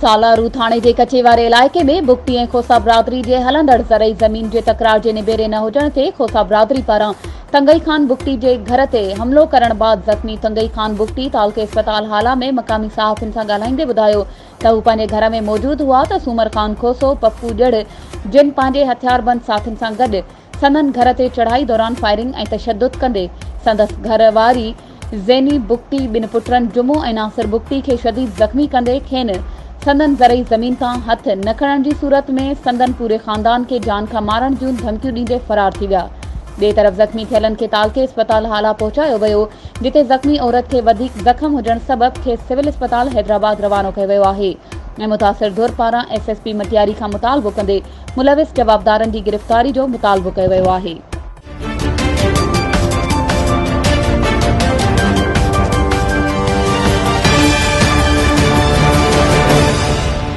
सालारू थाणे जे कचेवारे इलाइक़े में बुगटी ऐं खोसा बिरादरी जे हलंदड़ ज़रई ज़मीन जे तकरार जे निबेरे न हुजण ते खोसा बिरादरी पारां तंगई खान बुगटी जे घर ते हमलो करण बाद ज़ख़्मी तंगई खान बुगटी तालके अस्पताल हाला में मक़ामी सहाफ़ियुनि सां ॻाल्हाईंदे ॿुधायो त हू पंहिंजे घर में मौजूद हुआ त सूमर खान खोसो पप्पू ॼड़ जिन पंहिंजे हथियारबंद साथियुनि सां गॾु संदन घर ते चढ़ाई दौरान फायरिंग ऐं तशद्दुद कंदे संदसि घर वारी ज़ैनी बुगटी ॿिनि पुटनि जुमो ऐं नासिर बुगटी खे शदीद ज़ख़्मी कंदे खेनि संदन ज़रई ज़मीन तां हथ न खणण जी सूरत में संदन पूरे ख़ानदान के जान खां मारण जूं धमकियूं ॾींदे फरार थी विया। ॿिए तरफ़ ज़ख़्मी थियलनि खे तालके अस्पताल हाला पहुचायो वियो, जिते ज़ख़्मी औरत खे वधीक ज़ख़्म हुजण सबबि खेसि सिविल अस्पताल हैदराबाद रवानो कयो वियो आहे ऐं मुतासिर धुर पारां SSP मटियारी खां मुतालबो कंदे मुलविस जवाबदारनि जी गिरफ़्तारी जो मुतालबो कयो वियो आहे।